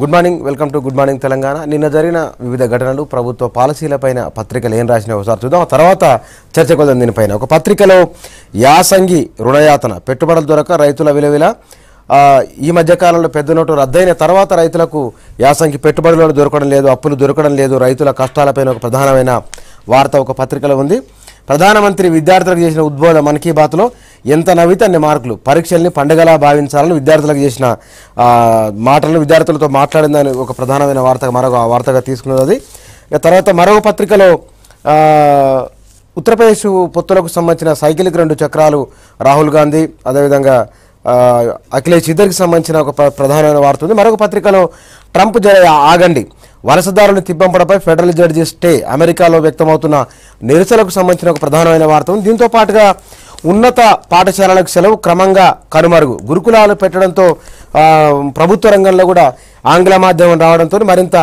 Good morning, welcome to good morning Telangana. నిన్న జరిగిన వివిధ ఘటనలు, ప్రభుత్వ పాలసీలపైన పత్రికలు ఏం రాసినా ఒకసారి చూద్దాం. తర్వాత చర్చకు వద్దాం దీనిపైన. ఒక పత్రికలో యాసంగి రుణయాతన, పెట్టుబడులు దొరక రైతుల విలువిల, ఈ మధ్యకాలంలో పెద్ద నోటు రద్దయిన తర్వాత రైతులకు యాసంగి పెట్టుబడులు దొరకడం లేదు, అప్పులు దొరకడం లేదు, రైతుల కష్టాలపైన ఒక ప్రధానమైన వార్త ఒక పత్రికలో ఉంది. ప్రధానమంత్రి విద్యార్థులకు చేసిన ఉద్బోధ మన్ కీ బాత్లో ఎంత నవ్వితే అన్ని మార్కులు, పరీక్షల్ని పండుగలా భావించాలని విద్యార్థులకు చేసిన మాటలను విద్యార్థులతో మాట్లాడిందని ఒక ప్రధానమైన వార్త, మరొక వార్తగా తీసుకున్నది. తర్వాత మరొక పత్రికలో ఉత్తరప్రదేశ్ పొత్తులకు సంబంధించిన సైకిల్కి 2 చక్రాలు రాహుల్ గాంధీ, అదేవిధంగా అఖిలేష్ ఇద్దరికి సంబంధించిన ఒక ప్రధానమైన వార్త ఉంది. మరొక పత్రికలో ట్రంప్ ఆగండి, వలసదారులను తిప్పంపడపై ఫెడరల్ జడ్జి స్టే, అమెరికాలో వ్యక్తమవుతున్న నిరసనలకు సంబంధించిన ఒక ప్రధానమైన వార్త ఉంది. దీంతో పాటుగా ఉన్నత పాఠశాలలకు సెలవు క్రమంగా కనుమరుగు, గురుకులాలు పెట్టడంతో ప్రభుత్వ రంగంలో కూడా ఆంగ్ల మాధ్యమం రావడంతో మరింత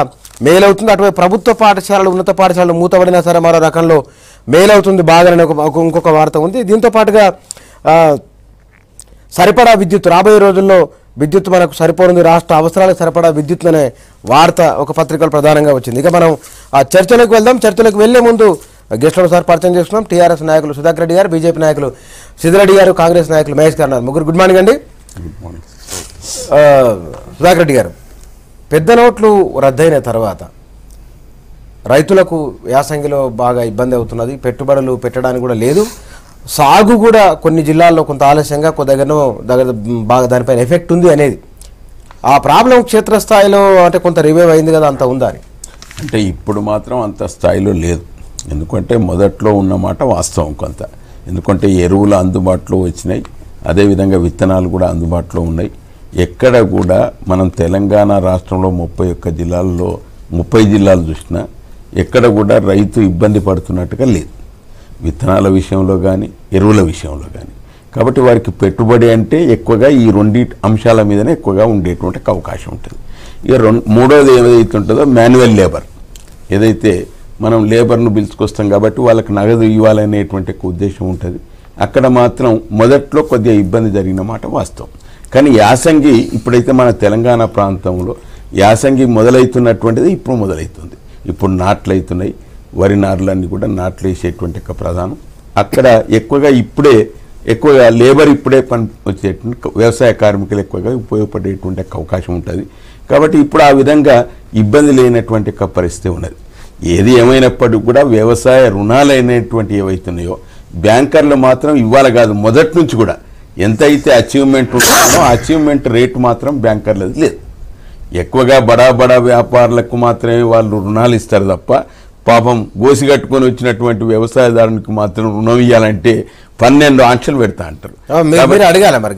మేలవుతుంది. అటువైపు ప్రభుత్వ పాఠశాలలు, ఉన్నత పాఠశాలలు మూతబడినా సరే మరో రకంలో మేలవుతుంది బాగానే ఇంకొక వార్త ఉంది. దీంతో పాటుగా సరిపడా విద్యుత్, రాబోయే రోజుల్లో విద్యుత్ మనకు సరిపోనుంది, రాష్ట్ర అవసరాలకు సరిపడా విద్యుత్ అనే వార్త ఒక పత్రికలు ప్రధానంగా వచ్చింది. ఇక మనం ఆ చర్చలకు వెళ్దాం. చర్చలకు వెళ్లే ముందు గెస్టులను ఒకసారి పరిచయం చేసుకున్నాం. టీఆర్ఎస్ నాయకులు సుధాకర్ రెడ్డి గారు, బీజేపీ నాయకులు సిద్దిరెడ్డి గారు, కాంగ్రెస్ నాయకులు మహేష్ గారు ఉన్నారు. ముగ్గురు గుడ్ మార్నింగ్ అండి. సుధాకర్ రెడ్డి గారు, పెద్ద నోట్లు రద్దయిన తర్వాత రైతులకు యాసంగిలో బాగా ఇబ్బంది అవుతున్నది, పెట్టుబడులు పెట్టడానికి కూడా లేదు, సాగు కూడా కొన్ని జిల్లాల్లో కొంత ఆలస్యంగా దగ్గర బాగా దానిపైన ఎఫెక్ట్ ఉంది అనేది ఆ ప్రాబ్లం క్షేత్రస్థాయిలో అంటే కొంత రివైవ్ అయింది కదా, అంత ఉందా అని? అంటే ఇప్పుడు మాత్రం అంత స్థాయిలో లేదు. ఎందుకంటే మొదట్లో ఉన్నమాట వాస్తవం కొంత. ఎందుకంటే ఎరువులు అందుబాటులో వచ్చినాయి, అదేవిధంగా విత్తనాలు కూడా అందుబాటులో ఉన్నాయి. ఎక్కడ కూడా మనం తెలంగాణ రాష్ట్రంలో 31 జిల్లాల్లో 30 జిల్లాలు చూసినా ఎక్కడ కూడా రైతు ఇబ్బంది పడుతున్నట్టుగా లేదు, విత్తనాల విషయంలో కానీ ఎరువుల విషయంలో కానీ. కాబట్టి వారికి పెట్టుబడి అంటే ఎక్కువగా ఈ 2 అంశాల మీదనే ఎక్కువగా ఉండేటువంటి అవకాశం ఉంటుంది. ఇక మూడోది ఏదైతే ఉంటుందో మాన్యువల్ లేబర్, ఏదైతే మనం లేబర్ను పిలుచుకొస్తాం కాబట్టి వాళ్ళకి నగదు ఇవ్వాలనేటువంటి ఉద్దేశం ఉంటుంది. అక్కడ మాత్రం మొదట్లో కొద్దిగా ఇబ్బంది జరిగిన మాట వాస్తవం. కానీ యాసంగి ఇప్పుడైతే మన తెలంగాణ ప్రాంతంలో యాసంగి మొదలవుతున్నటువంటిది ఇప్పుడు మొదలవుతుంది. ఇప్పుడు నాట్లు అవుతున్నాయి, వరి నారులన్నీ కూడా నాట్లు వేసేటువంటి ప్రధానం. అక్కడ ఎక్కువగా లేబర్ ఇప్పుడే పని వచ్చేటువంటి వ్యవసాయ కార్మికులు ఎక్కువగా ఉపయోగపడేటువంటి అవకాశం ఉంటుంది. కాబట్టి ఇప్పుడు ఆ విధంగా ఇబ్బంది లేనటువంటి పరిస్థితి ఉన్నది. ఏది ఏమైనప్పటికీ కూడా వ్యవసాయ రుణాలు అయినటువంటి ఏవైతున్నాయో బ్యాంకర్లు మాత్రం ఇవ్వాలి కాదు, మొదటి నుంచి కూడా ఎంత అయితే అచీవ్మెంట్ ఉంటుందో ఆ అచీవ్మెంట్ రేటు మాత్రం బ్యాంకర్లది లేదు. ఎక్కువగా బడా వ్యాపారులకు మాత్రమే వాళ్ళు రుణాలు ఇస్తారు తప్ప పాపం గోసి కట్టుకొని వచ్చినటువంటి వ్యవసాయదారునికి మాత్రం రుణం ఇవ్వాలంటే 12 ఆంక్షలు పెడతా అంటారు. అడగాలి మరి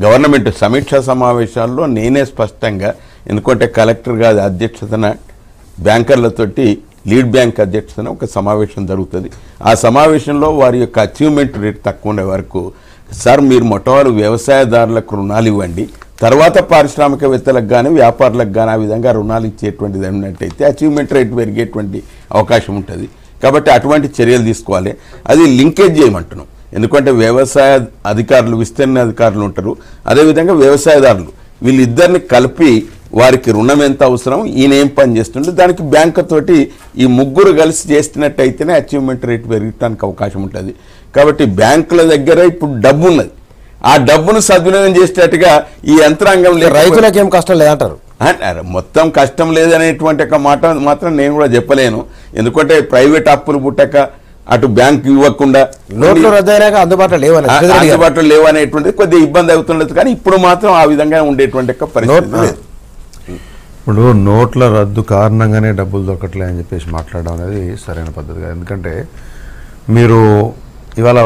గవర్నమెంట్ సమీక్షా సమావేశాల్లో నేనే స్పష్టంగా, ఎందుకంటే కలెక్టర్ గారి అధ్యక్షతన బ్యాంకర్లతోటి లీడ్ బ్యాంక్ అధ్యక్షతన ఒక సమావేశం జరుగుతుంది. ఆ సమావేశంలో వారి యొక్క అచీవ్మెంట్ రేట్ తక్కువ ఉండే వరకు, సార్ మీరు మొట్టమొదటి వ్యవసాయదారులకు రుణాలు ఇవ్వండి, తర్వాత పారిశ్రామికవేత్తలకు కానీ వ్యాపారులకు కానీ ఆ విధంగా రుణాలు ఇచ్చేటువంటిది అన్నట్టయితే అచీవ్మెంట్ రేట్ పెరిగేటువంటి అవకాశం ఉంటుంది. కాబట్టి అటువంటి చర్యలు తీసుకోవాలి. అది లింకేజ్ చేయమంటున్నాం. ఎందుకంటే వ్యవసాయ అధికారులు, విస్తరణ అధికారులు ఉంటారు, అదేవిధంగా వ్యవసాయదారులు, వీళ్ళిద్దరిని కలిపి వారికి రుణం ఎంత అవసరం, ఈయన ఏం పని చేస్తుంటే దానికి బ్యాంకు తోటి ఈ ముగ్గురు కలిసి చేస్తున్నట్టయితేనే అచీవ్మెంట్ రేట్ పెరగడానికి అవకాశం ఉంటుంది. కాబట్టి బ్యాంకుల దగ్గర ఇప్పుడు డబ్బు ఉన్నది, ఆ డబ్బును సద్వినియోగం చేసేటట్టుగా ఈ యంత్రాంగం రైతులకు ఏం కష్టం లేదంటారు. మొత్తం కష్టం లేదనేటువంటి ఒక మాట మాత్రం నేను కూడా చెప్పలేను. ఎందుకంటే ప్రైవేట్ అప్పులు పుట్టక అటు బ్యాంకు ఇవ్వకుండా నోట్లు రద్దయినాక అందుబాటులో లేవనేటువంటిది కొద్దిగా ఇబ్బంది అవుతున్నది. కానీ ఇప్పుడు మాత్రం ఆ విధంగా ఉండేటువంటి పరిస్థితి లేదు. ఇప్పుడు నోట్ల రద్దు కారణంగానే డబ్బులు దొరకట్లే అని చెప్పేసి మాట్లాడడం అనేది సరైన పద్ధతిగా. ఎందుకంటే మీరు ఇవాళ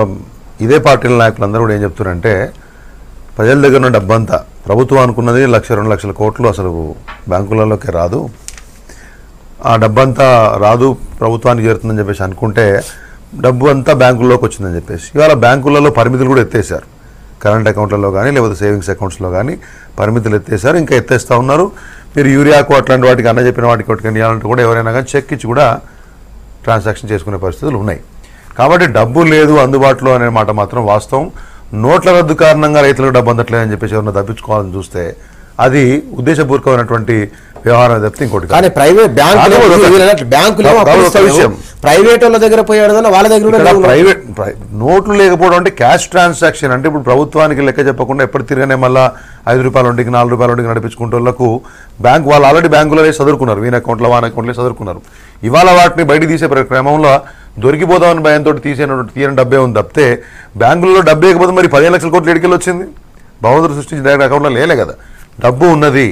ఇదే పార్టీల నాయకులందరూ కూడా ఏం చెప్తున్నారంటే ప్రజల దగ్గర ఉన్న డబ్బంతా ప్రభుత్వం అనుకున్నది 1-2 లక్షల కోట్లు అసలు బ్యాంకులలోకి రాదు, ఆ డబ్బంతా రాదు ప్రభుత్వానికి చేరుతుందని చెప్పేసి అనుకుంటే డబ్బు అంతా బ్యాంకుల్లోకి వచ్చిందని చెప్పేసి ఇవాళ బ్యాంకులలో పరిమితులు కూడా ఎత్తేసారు. కరెంట్ అకౌంట్లలో కానీ లేకపోతే సేవింగ్స్ అకౌంట్స్లో కానీ పరిమితులు ఎత్తేసారు, ఇంకా ఎత్తేస్తూ ఉన్నారు. మీరు యూరియాకు అట్లాంటి వాటికి అన్న చెప్పిన వాటికి ఒకటి ఇవ్వాలంటే కూడా ఎవరైనా కానీ చెక్ ఇచ్చి కూడా ట్రాన్సాక్షన్ చేసుకునే పరిస్థితులు ఉన్నాయి. కాబట్టి డబ్బు లేదు అందుబాటులో అనే మాట మాత్రం వాస్తవం. నోట్ల రద్దు కారణంగా రైతులకు డబ్బు అందట్లేదని చెప్పేసి ఎవరైనా తప్పించుకోవాలని చూస్తే అది ఉద్దేశపూర్వకమైనటువంటి వ్యవహారం తప్పితే ఇంకోటి కానీ ప్రైవేట్ బ్యాంకులు ప్రైవేట్ వాళ్ళ దగ్గర పోయాడు వాళ్ళ దగ్గర ప్రైవేట్ నోట్లు లేకపోవడం అంటే క్యాష్ ట్రాన్సాక్షన్ అంటే ఇప్పుడు ప్రభుత్వానికి లెక్క చెప్పకుండా ఎప్పుడు తిరగనే మళ్ళీ ₹5 వడ్డీకి ₹4 వడ్డీకి నడిపించుకుంటే వాళ్ళకు బ్యాంక్ వాళ్ళు ఆల్రెడీ బ్యాంకులో చదువుకున్నారు వీని అకౌంట్లో వాని అకౌంట్లో చదువుకున్నారు ఇవాళ వాటిని బయట తీసే క్రమంలో దొరికిపోదామని భయంతో తీయని డబ్బే ఉంది తప్పితే బ్యాంకులలో డబ్బు లేకపోతే మరి 15 లక్షల కోట్లు ఎడికెళ్ళి వచ్చింది భగవంతుడు సృష్టించిన డైరెక్ట్ అకౌంట్లో లేలే కదా డబ్బు ఉన్నది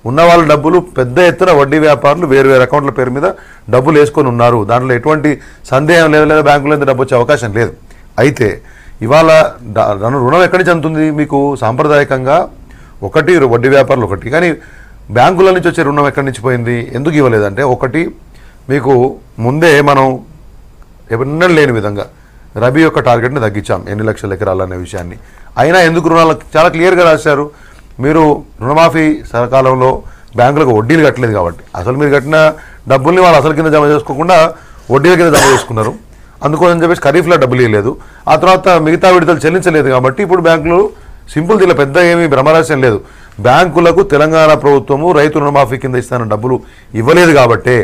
ఉన్న వాళ్ళ డబ్బులు పెద్ద ఎత్తున వడ్డీ వ్యాపారులు వేరు అకౌంట్ల పేరు మీద డబ్బులు వేసుకొని ఉన్నారు దాంట్లో ఎటువంటి సందేహం లేదు లేదా బ్యాంకులో డబ్బు వచ్చే అవకాశం లేదు అయితే ఇవాళ రుణం ఎక్కడి నుంచి అందుతుంది మీకు సాంప్రదాయకంగా ఒకటి వడ్డీ వ్యాపారులు ఒకటి కానీ బ్యాంకుల నుంచి వచ్చే రుణం ఎక్కడి నుంచి పోయింది ఎందుకు ఇవ్వలేదంటే ఒకటి మీకు ముందే మనం ఎన్నడూ లేని విధంగా రబీ యొక్క టార్గెట్ని తగ్గించాం ఎన్ని లక్షల ఎకరాలు అనే విషయాన్ని అయినా ఎందుకు రుణాలు చాలా క్లియర్గా రాశారు మీరు రుణమాఫీ సకాలంలో బ్యాంకులకు వడ్డీలు కట్టలేదు కాబట్టి అసలు మీరు కట్టిన డబ్బుల్ని వాళ్ళు అసలు కింద జమ చేసుకోకుండా వడ్డీల కింద జమ చేసుకున్నారు అందుకోసం చెప్పేసి ఖరీఫ్లో డబ్బులు ఇవ్వలేదు ఆ తర్వాత మిగతా విడతలు చెల్లించలేదు కాబట్టి ఇప్పుడు బ్యాంకులు సింపుల్ దీనిలో పెద్ద ఏమీ భ్రమరహస్యం లేదు బ్యాంకులకు తెలంగాణ ప్రభుత్వము రైతు రుణమాఫీ కింద ఇస్తున్న డబ్బులు ఇవ్వలేదు కాబట్టే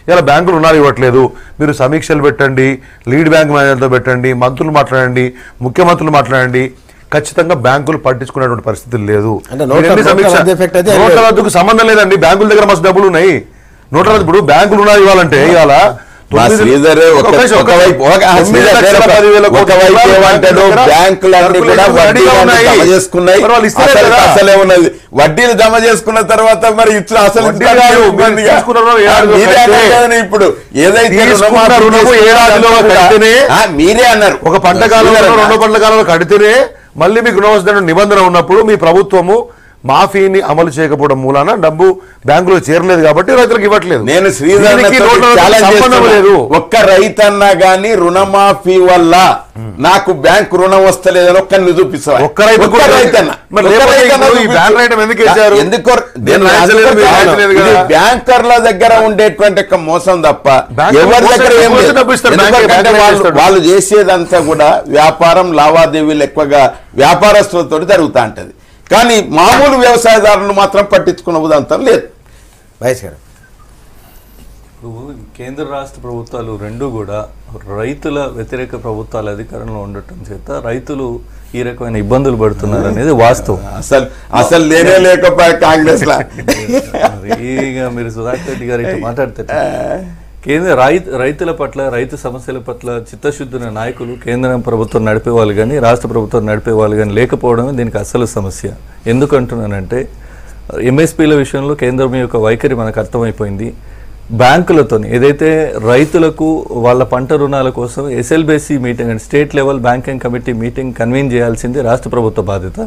ఇలా బ్యాంకులు రుణాలు ఇవ్వట్లేదు మీరు సమీక్షలు పెట్టండి లీడ్ బ్యాంక్ మేనేజర్తో పెట్టండి మంత్రులు మాట్లాడండి ముఖ్యమంత్రులు మాట్లాడండి ఖచ్చితంగా బ్యాంకులు పట్టించుకునేటువంటి పరిస్థితులు లేదు నోట్ల రద్దుకు సంబంధం లేదండి బ్యాంకుల దగ్గర మస్తు డబ్బులు ఉన్నాయి నోట్ల రద్దు ఇప్పుడు బ్యాంకులు రుణాలు ఇవ్వాలంటే ఇవాళ వడ్డీలు జమ చేసుకున్న తర్వాత మరి ఇచ్చిన అసలు ఇప్పుడు ఏదైతే మీరే అన్నారు ఒక పంట కాలంలో 2 పంటల కాలంలో కడితేనే మళ్ళీ మీకు రుణం వస్తున్న నిబంధన ఉన్నప్పుడు మీ ప్రభుత్వము మాఫీని అమలు చేయకపోవడం మూలాన డబ్బు బ్యాంకులో చేరలేదు కాబట్టి రైతులకు ఇవ్వట్లేదు నేను శ్రీధర్ ఒక్క రైతన్నా గానీ రుణమాఫీ వల్ల నాకు బ్యాంకు రుణం వస్తలేదని ఒక్కరిని చూపిస్తా ఒక్క రైతన్నా బ్యాంకర్ల దగ్గర ఉండేటువంటి మోసం తప్ప ఎవరి దగ్గర వాళ్ళు చేసేదంతా కూడా వ్యాపారం లావాదేవీలు ఎక్కువగా వ్యాపారస్తులతో జరుగుతూ ఉంటది కానీ మామూలు వ్యవసాయదారులు మాత్రం పట్టించుకున్న ఉదంతం లేదు మహేష్ గారు కేంద్ర రాష్ట్ర ప్రభుత్వాలు రెండూ కూడా రైతుల వ్యతిరేక ప్రభుత్వాల అధికారంలో ఉండటం చేత రైతులు ఈ రకమైన ఇబ్బందులు పడుతున్నారు అనేది వాస్తవం అసలు లేనే లేకపోయా కాంగ్రెస్ మీరు సుధాకర్ రెడ్డి గారు ఇట్లా మాట్లాడితే కేంద్ర రైతుల పట్ల రైతు సమస్యల పట్ల చిత్తశుద్ధిన నాయకులు కేంద్ర ప్రభుత్వం నడిపేవాళ్ళు కానీ రాష్ట్ర ప్రభుత్వం నడిపేవాళ్ళు కానీ లేకపోవడమే దీనికి అసలు సమస్య ఎందుకంటున్నానంటే ఎంఎస్పీల విషయంలో కేంద్రం యొక్క వైఖరి మనకు అర్థమైపోయింది బ్యాంకులతో ఏదైతే రైతులకు వాళ్ళ పంట రుణాల కోసం SLBC meeting and state level banking committee meeting convene చేయాల్సింది రాష్ట్ర ప్రభుత్వ బాధ్యత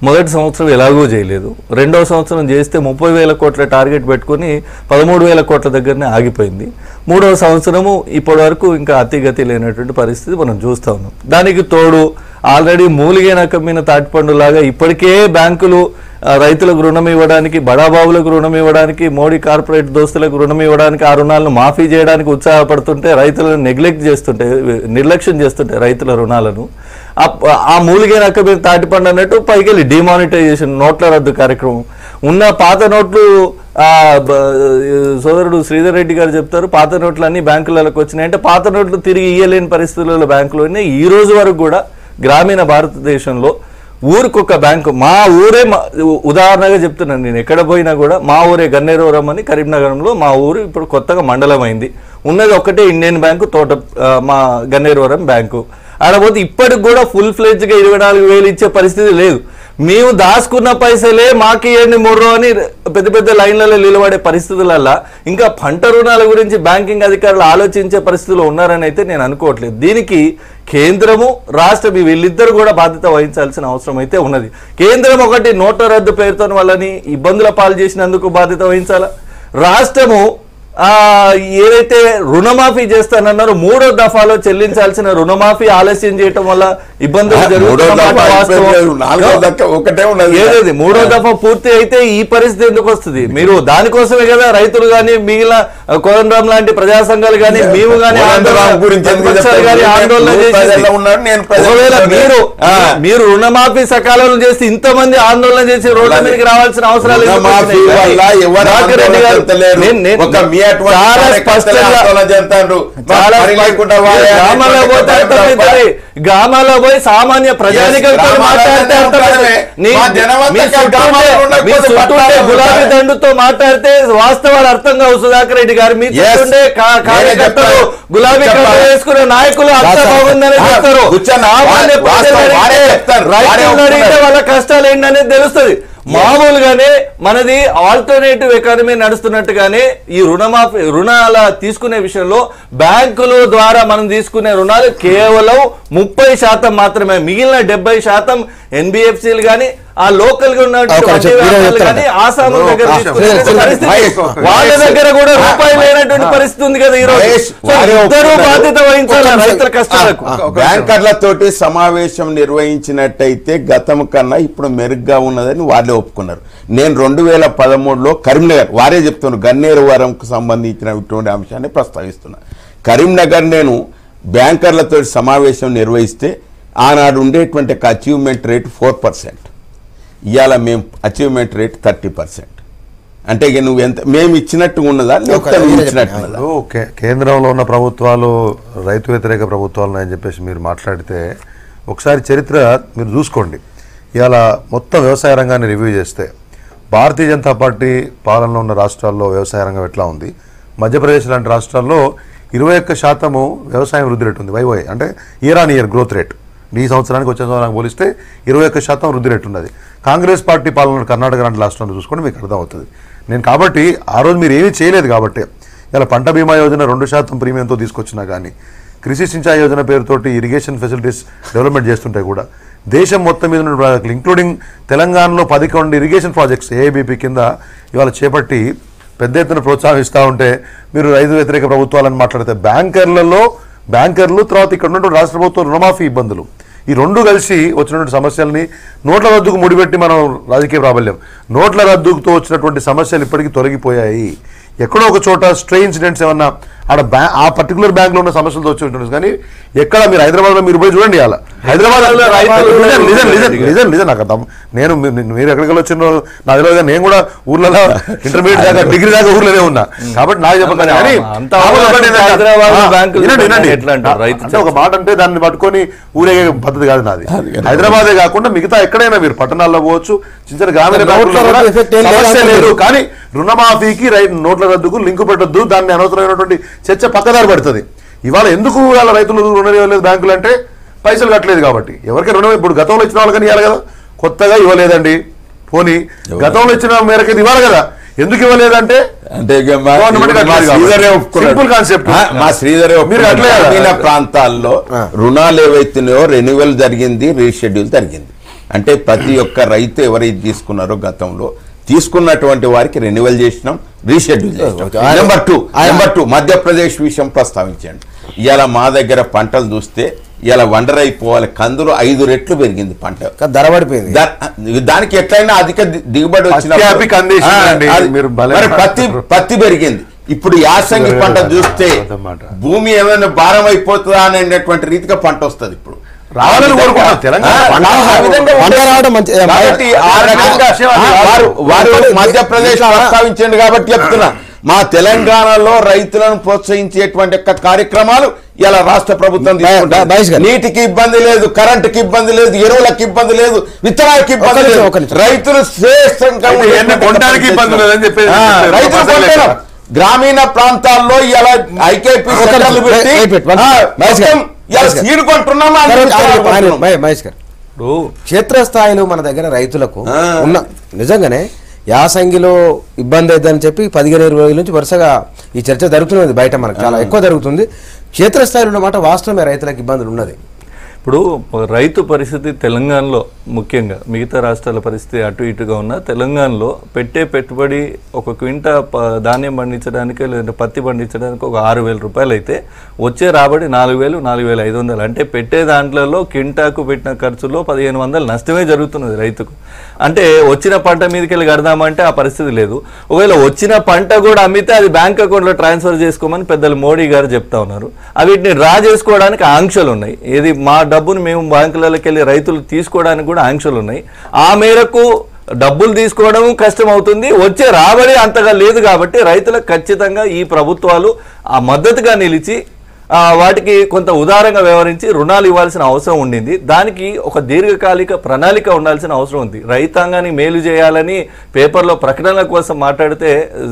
మొదటి సంవత్సరం ఎలాగో చేయలేదు రెండవ సంవత్సరం చేస్తే 30,000 కోట్ల టార్గెట్ పెట్టుకుని 13,000 కోట్ల దగ్గరనే ఆగిపోయింది మూడవ సంవత్సరము ఇప్పటి వరకు ఇంకా అతిగతి లేనటువంటి పరిస్థితి మనం చూస్తా ఉన్నాం దానికి తోడు ఆల్రెడీ మూలిగే నకమ్మిన తాటిపండులాగా ఇప్పటికే బ్యాంకులు రైతులకు రుణం ఇవ్వడానికి బడాబాబులకు రుణం ఇవ్వడానికి మోడీ కార్పొరేట్ దోస్తులకు రుణం ఇవ్వడానికి ఆ రుణాలను మాఫీ చేయడానికి ఉత్సాహపడుతుంటే రైతులను నెగ్లెక్ట్ చేస్తుంటే నిర్లక్ష్యం చేస్తుంటే రైతుల రుణాలను ఆ మూలిగే నక్కమైన తాటిపండు అన్నట్టు పైకి వెళ్ళి డిమానిటైజేషన్ నోట్ల రద్దు కార్యక్రమం ఉన్న పాత నోట్లు సోదరుడు శ్రీధర్ రెడ్డి గారు చెప్తారు పాత నోట్లు అన్ని బ్యాంకులకు వచ్చినాయి అంటే పాత నోట్లు తిరిగి ఇయ్యలేని పరిస్థితులలో బ్యాంకులు ఉన్నాయి ఈ రోజు వరకు కూడా గ్రామీణ భారతదేశంలో ఊరికొక బ్యాంకు మా ఊరే ఉదాహరణగా చెప్తున్నాను నేను ఎక్కడ పోయినా కూడా మా ఊరే గన్నేరవరం అని కరీంనగరంలో మా ఊరు ఇప్పుడు కొత్తగా మండలం అయింది ఉన్నది ఒక్కటే ఇండియన్ బ్యాంకు మా గన్నేరవరం బ్యాంకు ఆడపోతే ఇప్పటికి కూడా ఫుల్ ఫ్లెడ్జ్గా 24,000 ఇచ్చే పరిస్థితి లేదు మేము దాచుకున్న పైసలే మాకు ఇవ్వండి మొర్రో అని పెద్ద పెద్ద లైన్లలో నిలబడే పరిస్థితులల్లా ఇంకా పంట రుణాల గురించి బ్యాంకింగ్ అధికారులు ఆలోచించే పరిస్థితుల్లో ఉన్నారని అయితే నేను అనుకోవట్లేదు దీనికి కేంద్రము రాష్ట్రం వీళ్ళిద్దరు కూడా బాధ్యత వహించాల్సిన అవసరం అయితే ఉన్నది కేంద్రం ఒకటి నోట్ల రద్దు పేరుతో వాళ్ళని ఇబ్బందుల పాలు చేసినందుకు బాధ్యత వహించాలా రాష్ట్రము ఏదైతే రుణమాఫీ చేస్తానన్నారో 3వ దఫాలో చెల్లించాల్సిన రుణమాఫీ ఆలస్యం చేయటం వల్ల ఇబ్బందులు మూడో జరుగుతున్న మాట దఫా వాస్తవం. అయిపోయింది, నాలుగో దఫా ఒకటే ఉన్నది. ఏదేది మూడో దఫా పూర్తి అయితే ఈ పరిస్థితి ఎందుకు వస్తుంది? మీరు దానికోసమే కదా రైతులు గాని మిగిలిన కోదండరాం లాంటి ప్రజా సంఘాలు గాని మేము గాని ఆందోళన చేసి ఒకవేళ మీరు రుణమాఫీ సకాలంలో చేసి ఇంతమంది ఆందోళన చేసి రోడ్ల మీదకి రావాల్సిన అవసరాలు గ్రామాల్లో పోయి సామాన్య ప్రజానికంతో మాట్లాడితే గులాబీ దండుతో మాట్లాడితే వాస్తవాలు అర్థం కావు. సుధాకర్ రెడ్డి గారు మీ చూస్తుండే కార్యకర్తలు గులాబీ వేసుకునే నాయకులు అర్థం బాగుందని చెప్తారు. సామాన్య రైతులు అడిగితే వాళ్ళ కష్టాలు ఏంటనేది తెలుస్తుంది. మామూలుగానే మనది ఆల్టర్నేటివ్ ఎకానమీ నడుస్తున్నట్టుగానే ఈ రుణాల తీసుకునే విషయంలో బ్యాంకుల ద్వారా మనం తీసుకునే రుణాలు కేవలం 30% మాత్రమే. మిగిలిన 70% ఎన్బిఎఫ్సిలు గానీ ఆ లోకల్ గా ఉన్న ఆసాముల దగ్గర తీసుకునే పరిస్థితి, వాళ్ళ దగ్గర కూడా రూపాయి లేనటువంటి పరిస్థితి ఉంది కదా ఈ రోజు. ఇద్దరు బాధ్యత వహించాలి రైతుల కష్టాలకు. బ్యాంకర్లతోటి సమావేశం నిర్వహించినట్టయితే గతం కన్నా ఇప్పుడు మెరుగ్గా ఉన్నదని వాళ్ళే ఒప్పుకున్నారు. నేను 2013లో కరీంనగర్ వారే చెప్తున్నాను, గన్నేరు వరంకు సంబంధించినటువంటి అంశాన్ని ప్రస్తావిస్తున్నా. కరీంనగర్ నేను బ్యాంకర్లతో సమావేశం నిర్వహిస్తే ఆనాడు ఉండేటువంటి అచీవ్మెంట్ రేట్ 4%. ఇవాళ మేము అచీవ్మెంట్ రేట్ 30%. అంటే నువ్వు ఎంత మేము ఇచ్చినట్టు ఉన్నదా ఇచ్చినట్టు ఉన్నదా? కేంద్రంలో ఉన్న ప్రభుత్వాలు రైతు వ్యతిరేక ప్రభుత్వాలు అని చెప్పేసి మీరు మాట్లాడితే ఒకసారి చరిత్ర మీరు చూసుకోండి. ఇవాళ మొత్తం వ్యవసాయ రంగాన్ని రివ్యూ చేస్తే భారతీయ జనతా పార్టీ పాలనలో ఉన్న రాష్ట్రాల్లో వ్యవసాయ రంగం ఎట్లా ఉంది? మధ్యప్రదేశ్ లాంటి రాష్ట్రాల్లో 21% వ్యవసాయం వృద్ధి రేటు ఉంది. వైవై అంటే year on year growth rate. ఈ సంవత్సరానికి వచ్చే సంవత్సరానికి పోలిస్తే 21% వృద్ధి రేటు ఉన్నది. కాంగ్రెస్ పార్టీ పాలన కర్ణాటక లాంటి రాష్ట్రాల్లో చూసుకుంటే మీకు అర్థమవుతుంది. నేను కాబట్టి ఆ రోజు మీరు ఏమీ చేయలేదు కాబట్టి ఇలా పంట బీమా యోజన 2% ప్రీమియంతో తీసుకొచ్చినా కానీ కృషి సించాయి యోజన పేరుతోటి ఇరిగేషన్ ఫెసిలిటీస్ డెవలప్మెంట్ చేస్తుంటే కూడా దేశం మొత్తం మీద ఉన్న ప్రాజెక్టులు ఇంక్లూడింగ్ తెలంగాణలో 11 ఇరిగేషన్ ప్రాజెక్ట్స్ ఏఐబిపి కింద ఇవాళ చేపట్టి పెద్ద ఎత్తున ప్రోత్సాహిస్తూ ఉంటే మీరు రైతు వ్యతిరేక ప్రభుత్వాలను మాట్లాడితే బ్యాంకర్లు తర్వాత ఇక్కడ ఉన్నటువంటి రాష్ట్ర ప్రభుత్వం రుణమాఫీ ఇబ్బందులు ఈ రెండు కలిసి వచ్చినటువంటి సమస్యల్ని నోట్ల రద్దుకు ముడిపెట్టి మనం రాజకీయ ప్రాబల్యం. నోట్ల రద్దుతో వచ్చినటువంటి సమస్యలు ఇప్పటికీ తొలగిపోయాయి. ఎక్కడో ఒక చోట స్ట్రే ఇన్సిడెంట్స్ ఏమన్నా ఆడ ఆ పర్టికులర్ బ్యాంక్లో ఉన్న సమస్యలతో వచ్చి ఉంటుంది. కానీ ఎక్కడ మీరు హైదరాబాద్లో మీరు పోయి చూడండి. అలా హైదరాబాద్ నిజం నాకు అర్థం. నేను మీరు ఎక్కడికి వచ్చిన నా తెలియదు. నేను కూడా ఊర్లలో ఇంటర్మీడియట్ దాకా డిగ్రీ దాకా ఊర్లోనే ఉన్నా కాబట్టి నాకు చెప్పకండి. కానీ అంటే ఒక మాట అంటే దాన్ని పట్టుకొని ఊరేగే పద్ధతి కాదు నాది. హైదరాబాదే కాకుండా మిగతా ఎక్కడైనా మీరు పట్టణాల్లో పోవచ్చు, చిన్న చిన్న గ్రామీణ సమస్య లేదు. కానీ రుణమాఫీకి నోట్ల రద్దుకు లింకు పెట్టొద్దు. దాన్ని అనవసరమైనటువంటి చర్చ పక్కదారి పడుతుంది. ఇవాళ ఎందుకు ఇవాళ రైతులు రుణం ఇవ్వలేదు బ్యాంకులు అంటే పైసలు కట్టలేదు కాబట్టి. ఎవరికి రుణం ఇప్పుడు గతంలో ఇచ్చిన వాళ్ళకని ఇవ్వాలి కదా, కొత్తగా ఇవ్వలేదండి. పోనీ గతంలో ఇచ్చిన మేరకు ఇవ్వాలి కదా, ఎందుకు ఇవ్వలేదంటే సింపుల్ కాన్సెప్ట్. మా శ్రీధరే ప్రాంతాల్లో రుణాలు ఏవైతున్నాయో రెన్యువల్ జరిగింది, రీషెడ్యూల్ జరిగింది. అంటే ప్రతి ఒక్క రైతు ఎవరైతే తీసుకున్నారో గతంలో తీసుకున్నటువంటి వారికి రెన్యువల్ చేసినాం, రీషెడ్యూల్ చేసినాం. నెంబర్ టూ మధ్యప్రదేశ్ విషయం ప్రస్తావించండి. ఇవాళ మా దగ్గర పంటలు చూస్తే ఇలా వండర్ అయిపోవాలి. కందులు 5 రెట్లు పెరిగింది పంట, ధర పడిపోయింది. దానికి ఎట్లయినా అధిక దిగుబడి వచ్చిన పత్తి పెరిగింది. ఇప్పుడు యాసంగి పంట చూస్తే భూమి ఏమైనా భారం అయిపోతుందా అనేటువంటి రీతిగా పంట వస్తుంది. ఇప్పుడు రావాలని కోరుకుంటున్నాం తెలంగాణ. మధ్యప్రదేశ్ ప్రస్తావించండి కాబట్టి చెప్తున్నా, మా తెలంగాణలో రైతులను ప్రోత్సహించేటువంటి కార్యక్రమాలు ఇలా రాష్ట్ర ప్రభుత్వం తీసుకుంటారు. నీటికి ఇబ్బంది లేదు, కరెంటుకి ఇబ్బంది లేదు, ఎరువులకు ఇబ్బంది లేదు, విత్తనాలకు ఇబ్బంది లేదు. రైతులు శ్రేష్టంగా కొనడానికి ఇబ్బంది లేదని చెప్పేసి రైతులు కొంటారు. గ్రామీణ ప్రాంతాల్లో ఇలా ఐకేపీ క్షేత్రస్థాయిలో మన దగ్గర రైతులకు ఉన్న నిజంగానే యాసంగిలో ఇబ్బంది అవుతుందని చెప్పి 15-20 రోజుల నుంచి వరుసగా ఈ చర్చ జరుగుతున్నది. బయట మనకు చాలా ఎక్కువ జరుగుతుంది. క్షేత్రస్థాయిలో ఉన్నమాట వాస్తవమే, రైతులకు ఇబ్బందులు ఉన్నది. ఇప్పుడు రైతు పరిస్థితి తెలంగాణలో ముఖ్యంగా మిగతా రాష్ట్రాల పరిస్థితి అటు ఇటుగా ఉన్న తెలంగాణలో పెట్టే పెట్టుబడి ఒక క్వింటా ధాన్యం పండించడానికి లేదంటే పత్తి పండించడానికి ఒక 6,000 రూపాయలు అయితే వచ్చే రాబడి 4,000, 4,500. అంటే పెట్టే దాంట్లో క్వింటాకు పెట్టిన ఖర్చులో 1,500 నష్టమే జరుగుతున్నది రైతుకు. అంటే వచ్చిన పంట మీదకి వెళ్ళి కడదామంటే ఆ పరిస్థితి లేదు. ఒకవేళ వచ్చిన పంట కూడా అమ్మితే అది బ్యాంక్ అకౌంట్లో ట్రాన్స్ఫర్ చేసుకోమని పెద్దలు మోడీ గారు చెప్తా ఉన్నారు. వీటిని డ్రా చేసుకోవడానికి ఆంక్షలు ఉన్నాయి. ఏది మా డబ్బును మేము బ్యాంకులకి వెళ్ళి రైతులు తీసుకోవడానికి కూడా ఆంక్షలు ఉన్నాయి. ఆ మేరకు డబ్బులు తీసుకోవడం కష్టం అవుతుంది. వచ్చే రాబడి అంతగా లేదు. కాబట్టి రైతులకు ఖచ్చితంగా ఈ ప్రభుత్వాలు ఆ మద్దతుగా నిలిచి వాటికి కొంత ఉదారంగా వ్యవహరించి రుణాలు ఇవ్వాల్సిన అవసరం ఉండింది. దానికి ఒక దీర్ఘకాలిక ప్రణాళిక ఉండాల్సిన అవసరం ఉంది. రైతాంగాన్ని మేలు చేయాలని పేపర్లో ప్రకటనల కోసం మాట్లాడితే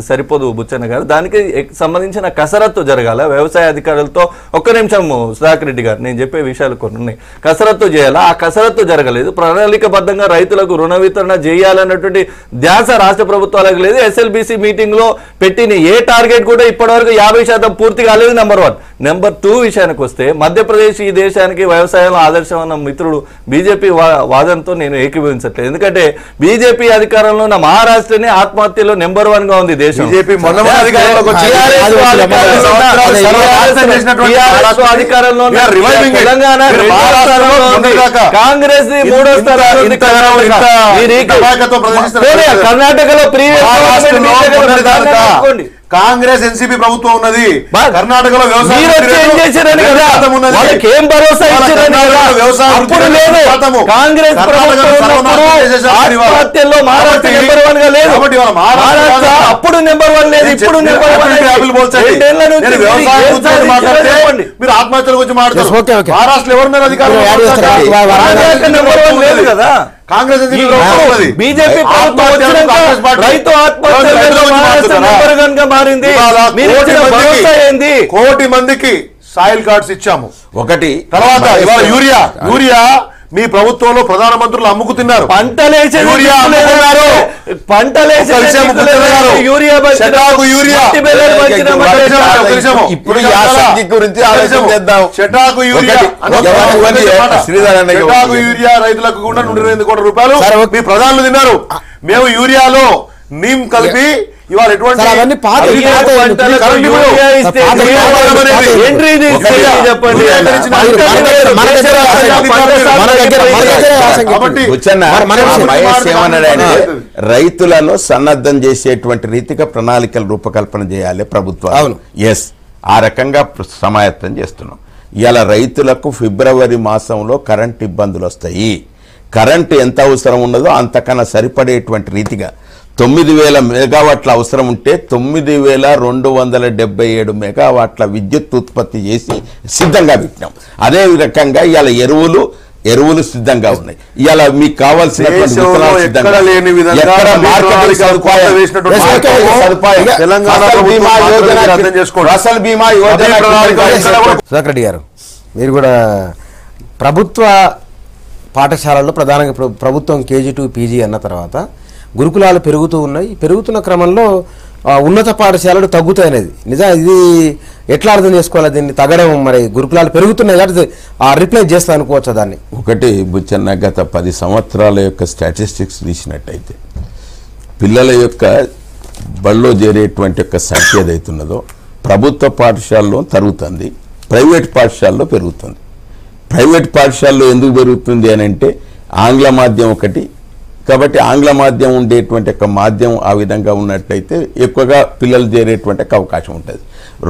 సరిపోదు బుచ్చన్న గారు. దానికి సంబంధించిన కసరత్తు జరగాల. వ్యవసాయ అధికారులతో ఒక్క నిమిషం సుధాకర్ రెడ్డి గారు, నేను చెప్పే విషయాలు కొన్ని ఉన్నాయి. కసరత్తు చేయాలా, ఆ కసరత్తు జరగలేదు. ప్రణాళికబద్ధంగా రైతులకు రుణ వితరణ చేయాలన్నటువంటి ధ్యాస రాష్ట్ర ప్రభుత్వాలకు లేదు. SLBC మీటింగ్ లో పెట్టిన ఏ టార్గెట్ కూడా ఇప్పటివరకు 50% పూర్తి కాలేదు. నెంబర్ 1. నెంబర్ 2 విషయానికి వస్తే మధ్యప్రదేశ్ ఈ దేశానికి వ్యవసాయంలో ఆదర్శం అన్న మిత్రుడు బీజేపీ వాదనతో నేను ఏకీభవించట్లేదు. ఎందుకంటే బీజేపీ అధికారంలో ఉన్న మహారాష్ట్రనే ఆత్మహత్యలో నెంబర్ 1 గా ఉంది దేశం. అధికారంలో తెలంగాణ కాంగ్రెస్ 3వ స్థానంలో, కర్ణాటకలో ప్రీవియస్ కాంగ్రెస్ ఎన్సీపీ ప్రభుత్వం ఉన్నది. కర్ణాటకలో అప్పుడు నెంబర్ 1 లేదు, ఇప్పుడు మీరు ఆత్మహత్యల గురించి మాట్లాడుతున్నారు. మహారాష్ట్రలో ఎవరున్నారు అధికారులు? నెంబర్ 1 లేదు కదా. కాంగ్రెస్ బీజేపీ మారింది. 1 కోటి మందికి సాయిల్ కార్డ్స్ ఇచ్చాము. ఒకటి తర్వాత ఇవాళ యూరియా మీ ప్రభుత్వంలో ప్రధానమంత్రులు అమ్ముకుతున్నారు. యూరియా రైతులకు కూడా 120 కోట్ల రూపాయలు మీ ప్రధానులు తిన్నారు. మేము యూరియాలో నీమ్ కలిపి ఇవాళ ఎటువంటి రైతులను సన్నద్ధం చేసేటువంటి రీతిగా ప్రణాళికలు రూపకల్పన చేయాలి ప్రభుత్వం. ఎస్, ఆ రకంగా సమాయత్తం చేస్తున్నాం. ఇలా రైతులకు ఫిబ్రవరి మాసంలో కరెంట్ ఇబ్బందులు వస్తాయి. కరెంటు ఎంత అవసరం ఉన్నదో అంతకన్నా సరిపడేటువంటి రీతిగా 9,000 మెగావాట్ల అవసరం ఉంటే 9,277 మెగావాట్ల విద్యుత్ ఉత్పత్తి చేసి సిద్ధంగా పెట్టినాం. అదే రకంగా ఇవాళ ఎరువులు సిద్ధంగా ఉన్నాయి. ఇవాళ మీకు కావాల్సిన ఫసల్ బీమా యోజన. సుధాకర్ రెడ్డి గారు, మీరు కూడా ప్రభుత్వ పాఠశాలల్లో ప్రధానంగా ప్రభుత్వం KG to PG అన్న తర్వాత గురుకులాలు పెరుగుతూ ఉన్నాయి. పెరుగుతున్న క్రమంలో ఉన్నత పాఠశాలలు తగ్గుతాయనేది నిజం. ఇది ఎట్లా అర్థం చేసుకోవాలి? దీన్ని తగ్గడం మరి గురుకులాలు పెరుగుతున్నాయి కాబట్టి రిప్లేస్ చేస్తా అనుకోవచ్చా దాన్ని? ఒకటి బుచ్చన్న, గత 10 సంవత్సరాల యొక్క స్టాటిస్టిక్స్ తీసినట్టయితే పిల్లల యొక్క బళ్ళో చేరేటువంటి యొక్క సంఖ్య ఏదైతున్నదో ప్రభుత్వ పాఠశాలలో తరుగుతుంది, ప్రైవేట్ పాఠశాలలో పెరుగుతుంది. ప్రైవేట్ పాఠశాలలో ఎందుకు పెరుగుతుంది అని అంటే ఆంగ్ల మాధ్యమం ఒకటి. కాబట్టి ఆంగ్ల మాధ్యమం ఉండేటువంటి యొక్క మాధ్యమం ఆ విధంగా ఉన్నట్టయితే ఎక్కువగా పిల్లలు చేరేటువంటి అవకాశం ఉంటుంది.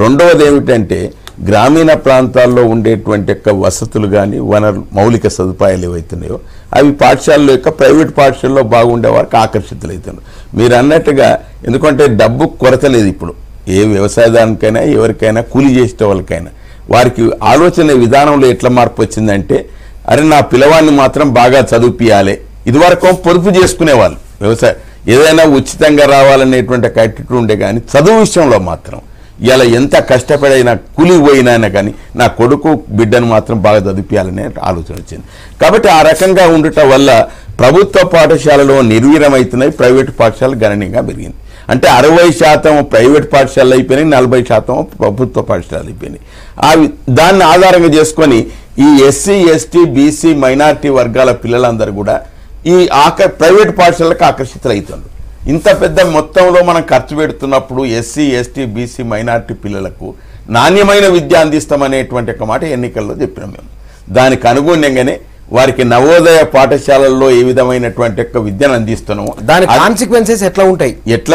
రెండవది ఏమిటంటే గ్రామీణ ప్రాంతాల్లో ఉండేటువంటి యొక్క వసతులు కానీ మౌలిక సదుపాయాలు ఏవైతున్నాయో అవి పాఠశాలలో యొక్క ప్రైవేట్ పాఠశాలలో బాగుండే వారికి ఆకర్షితులవుతున్నారు. మీరు అన్నట్టుగా, ఎందుకంటే డబ్బు కొరత లేదు ఇప్పుడు. ఏ వ్యవసాయదానికైనా ఎవరికైనా కూలి చేసే వాళ్ళకైనా వారికి ఆలోచన విధానంలో ఎట్లా మార్పు వచ్చిందంటే, అరే నా పిల్లవాడిని మాత్రం బాగా చదివిపియాలి. ఇదివరకు పొదుపు చేసుకునేవాళ్ళు, వ్యవసాయం ఏదైనా ఉచితంగా రావాలనేటువంటి యాటిట్యూడ్ ఉండే, కానీ చదువు విషయంలో మాత్రం ఇలా ఎంత కష్టపడైనా కూలి పోయినా కానీ నా కొడుకు బిడ్డను మాత్రం బాగా చదివిపియాలనే ఆలోచన వచ్చింది. కాబట్టి ఆ రకంగా ఉండటం వల్ల ప్రభుత్వ పాఠశాలలో నిర్వీర్యమవుతున్నాయి, ప్రైవేటు పాఠశాలలు గణనీయంగా పెరిగింది. అంటే 60% ప్రైవేట్ పాఠశాలలు అయిపోయినాయి, 40% ప్రభుత్వ పాఠశాలలు అయిపోయినాయి. దాన్ని ఆధారంగా చేసుకొని ఈ ఎస్సీ ఎస్టీ బీసీ మైనారిటీ వర్గాల పిల్లలందరూ కూడా ఈ ప్రైవేట్ పాఠశాలకు ఆకర్షితులవుతున్నారు. ఇంత పెద్ద మొత్తంలో మనం ఖర్చు పెడుతున్నప్పుడు ఎస్సీ ఎస్టీ బీసీ మైనారిటీ పిల్లలకు నాణ్యమైన విద్య అందిస్తామనేటువంటి ఒక మాట ఎన్నికల్లో చెప్పినాం మేము. దానికి అనుగుణంగానే వారికి నవోదయ పాఠశాలల్లో ఏ విధమైనటువంటి యొక్క విద్యను అందిస్తున్నాము. దాని కాన్సిక్వెన్సెస్ ఎట్లా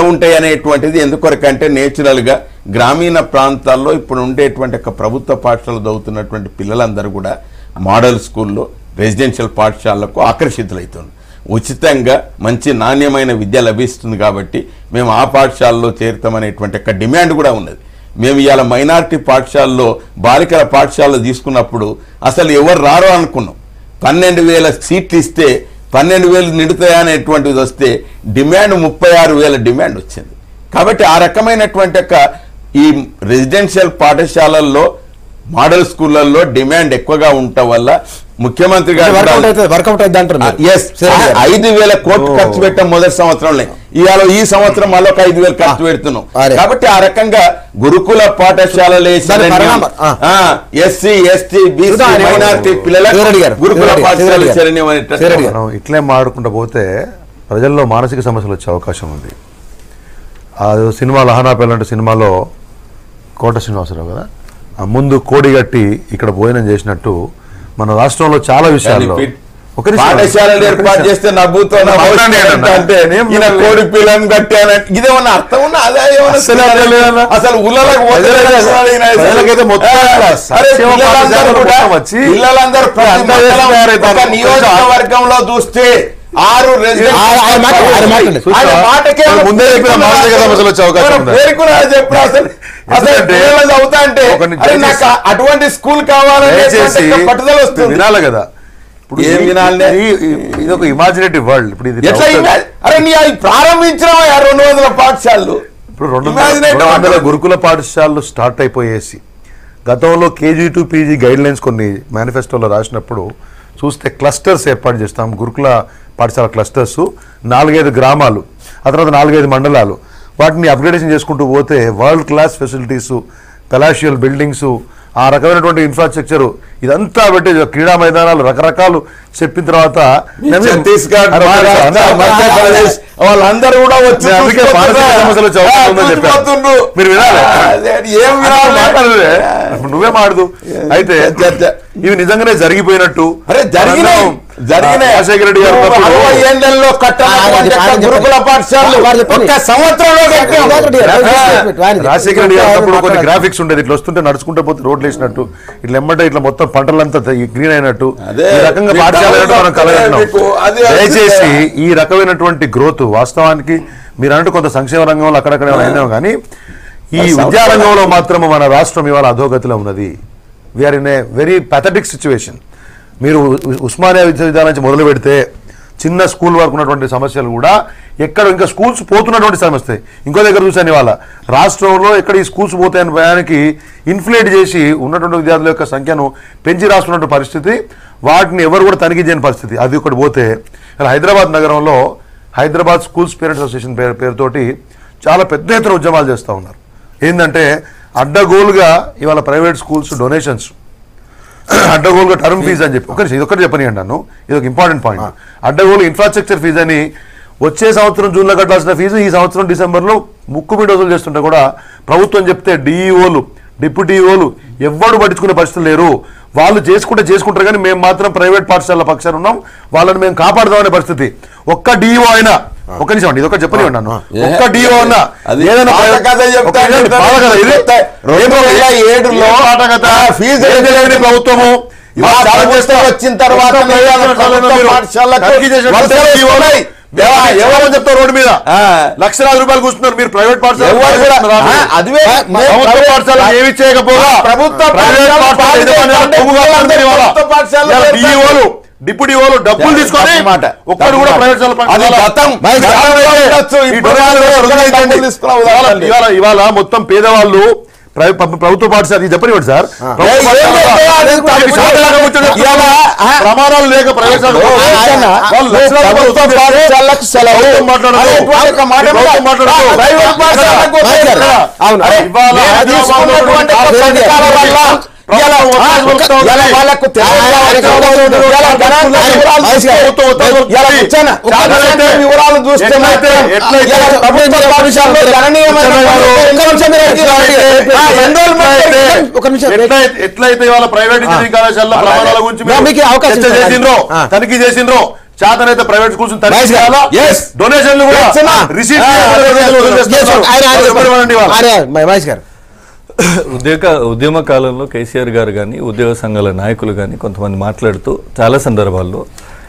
ఉంటాయి అనేటువంటిది ఎందుకొరకంటే నేచురల్ గా గ్రామీణ ప్రాంతాల్లో ఇప్పుడు ఉండేటువంటి ఒక ప్రభుత్వ పాఠశాలలో చదువుతున్నటువంటి పిల్లలందరూ కూడా మోడల్ స్కూల్లో రెసిడెన్షియల్ పాఠశాలకు ఆకర్షితులవుతున్నారు. ఉచితంగా మంచి నాణ్యమైన విద్య లభిస్తుంది కాబట్టి మేము ఆ పాఠశాలలో చేరుతామనేటువంటి ఒక డిమాండ్ కూడా ఉన్నది. మేము ఇవాళ మైనారిటీ పాఠశాలలో బాలికల పాఠశాలలో తీసుకున్నప్పుడు అసలు ఎవరు రారో అనుకున్నాం. 12,000 సీట్లు ఇస్తే 12,000 నిండుతాయా అనేటువంటిది వస్తే డిమాండ్ 36,000 డిమాండ్ వచ్చింది. కాబట్టి ఆ రకమైనటువంటి ఈ రెసిడెన్షియల్ పాఠశాలల్లో మోడల్ స్కూళ్లలో డిమాండ్ ఎక్కువగా ఉండటం వల్ల ముఖ్యమంత్రి గారు 5,000 కోట్లు ఖర్చు పెట్టాం మొదటి సంవత్సరంలో. ఇవాళ ఈ సంవత్సరం మళ్ళీ 5,000 ఖర్చు పెడుతున్నాం. కాబట్టి ఆ రకంగా గురుకుల పాఠశాలలు ఎస్సీ ఎస్టీ బీసీ మైనారిటీ పిల్లలకు గురుకుల పాఠశాలలు ఇట్లే మాడుకుంటూ పోతే ప్రజల్లో మానసిక సమస్యలు వచ్చే అవకాశం ఉంది. ఆ సినిమా లహనాపేల్ అంటే సినిమాలో కోట శ్రీనివాసరావు కదా ముందు కోడిగట్టి ఇక్కడ భోజనం చేసినట్టు మన రాష్ట్రంలో చాలా విషయాల్లో పాఠశాలలు ఏర్పాటు చేస్తే నవ్వుతో కోడి పిల్లని కట్టానంటే ఇదేమన్నా అర్థం ఉన్నా అదే అసలు పిల్లలందరూ నియోజకవర్గంలో చూస్తే 6 అటువంటి స్కూల్ కావాలని పట్టుదల వస్తుంది. వినాలి కదా ఇప్పుడు ఏం వినాలి? ఇది ఒక ఇమాజినేటివ్ వరల్డ్. ఇప్పుడు ఇది అరే నీ అది ప్రారంభించిన 200 పాఠశాలలు ఇప్పుడు 200 గురుకుల పాఠశాలలు స్టార్ట్ అయిపోయేసి గతంలో KG to PG guide lines కొన్ని మేనిఫెస్టోలో రాసినప్పుడు చూస్తే క్లస్టర్స్ ఏర్పాటు చేస్తాం. గురుకుల పాఠశాల క్లస్టర్స్ 4-5 గ్రామాలు, ఆ తర్వాత 4-5 మండలాలు, వాటిని అప్గ్రేడేషన్ చేసుకుంటూ పోతే వరల్డ్ క్లాస్ ఫెసిలిటీసు, పెలాషియల్ బిల్డింగ్స్, ఆ రకమైనటువంటి ఇన్ఫ్రాస్ట్రక్చర్ ఇదంతా పెట్టి క్రీడా మైదానాలు రకరకాలు చెప్పిన తర్వాత ఛత్తీస్గఢ్ మధ్యప్రదేశ్ వాళ్ళందరూ కూడా వచ్చి సమస్యలు చెప్పారు. మీరు వినాలి, నువ్వే మాడదు. అయితే ఇవి నిజంగానే జరిగిపోయినట్టు రాజశేఖర రెడ్డి గారు కొన్ని గ్రాఫిక్స్ ఉండేది. ఇట్లా వస్తుంటే నడుచుకుంటూ పోతే రోడ్లు వేసినట్టు, ఇట్లా ఎమ్మటే ఇట్లా మొత్తం పంటలంతా గ్రీన్ అయినట్టు ఈ రకంగా పాఠశాల మనం కలగట్టినాం. దయచేసి ఈ రకమైనటువంటి గ్రోత్ వాస్తవానికి మీరు అన్నట్టు కొంత సంక్షేమ రంగంలో అక్కడక్కడ అయినాం, కానీ ఈ విద్యారంగంలో మాత్రం మన రాష్ట్రం ఇవాళ అధోగతిలో ఉన్నది. We are in a very pathetic situation. మీరు ఉస్మానియా విశ్వవిద్యాలయం నుంచి మొదలు పెడితే చిన్న స్కూల్ వరకు ఉన్నటువంటి సమస్యలు కూడా ఎక్కడ ఇంకా స్కూల్స్ పోతున్నటువంటి సమస్య. ఇంకో దగ్గర చూసాను ఇవాళ రాష్ట్రంలో ఎక్కడ ఈ స్కూల్స్ పోతాయని భయానికి ఇన్ఫ్లేట్ చేసి ఉన్నటువంటి విద్యార్థుల యొక్క సంఖ్యను పెంచి రాసుకున్నటువంటి పరిస్థితి, వాటిని ఎవరు కూడా తనిఖీ చేయని పరిస్థితి. అది ఒకటి పోతే హైదరాబాద్ నగరంలో హైదరాబాద్ స్కూల్స్ పేరెంట్స్ అసోసియేషన్ పేరుతోటి చాలా పెద్ద ఎత్తున ఉద్యమాలు చేస్తూ ఉన్నారు. ఏంటంటే అడ్డగోలుగా ఇవాళ ప్రైవేట్ స్కూల్స్ డొనేషన్స్, అడ్డగోలుగా టర్మ్ ఫీజు అని చెప్పి ఇది ఒకటి చెప్పనియండి నన్ను, ఇది ఒక ఇంపార్టెంట్ పాయింట్. అడ్డగోలు ఇన్ఫ్రాస్ట్రక్చర్ ఫీజు అని వచ్చే సంవత్సరం జూన్లో కట్టాల్సిన ఫీజు ఈ సంవత్సరం డిసెంబర్లో ముక్కుమిడి వసూలు చేస్తుంటే కూడా ప్రభుత్వం చెప్తే డిఈఓలు డిప్యూటీఓలు ఎవ్వడు పట్టించుకునే పరిస్థితులు లేరు. వాళ్ళు చేసుకుంటారు కానీ మేము మాత్రం ప్రైవేట్ పాఠశాలల పక్షాన ఉన్నాం, వాళ్ళని మేము కాపాడుదామనే పరిస్థితి. ఒక్క డిఈఓ అయినా, ఒక్క నిమిషం అండి, ఇది ఒకటి చెప్పని ఉన్నాను, ఒక్క డిఓ అన్నా ఏదైనా ప్రభుత్వము వచ్చిన తర్వాత ఎవరని చెప్తారు రోడ్డు మీద లక్షలాది రూపాయలు కూర్చున్నారు. మీరు ప్రైవేట్ పాఠశాల ఏమి చేయకపోగా డిఓలు డిప్యూటీఓలు డబ్బులు తీసుకొని ఒక్కడు కూడా ప్రైవేట్ ఇవాళ మొత్తం పేదవాళ్ళు ప్రభుత్వ పాఠశాల చెప్పనివ్వండి సార్, ప్రమాణాలు లేక ప్రైవేట్ ఎట్లయితే ఇవాళ ప్రైవేట్ ఇంజనీరింగ్ కళాశాల ప్రమాణాల గురించి చేసిండ్రో తనిఖీ చేసిండ్రో చేతనైతే ప్రైవేట్ స్కూల్స్ డొనేషన్లు ఉద్యమ కాలంలో కేసీఆర్ గారు కానీ ఉద్యోగ సంఘాల నాయకులు కానీ కొంతమంది మాట్లాడుతూ చాలా సందర్భాల్లో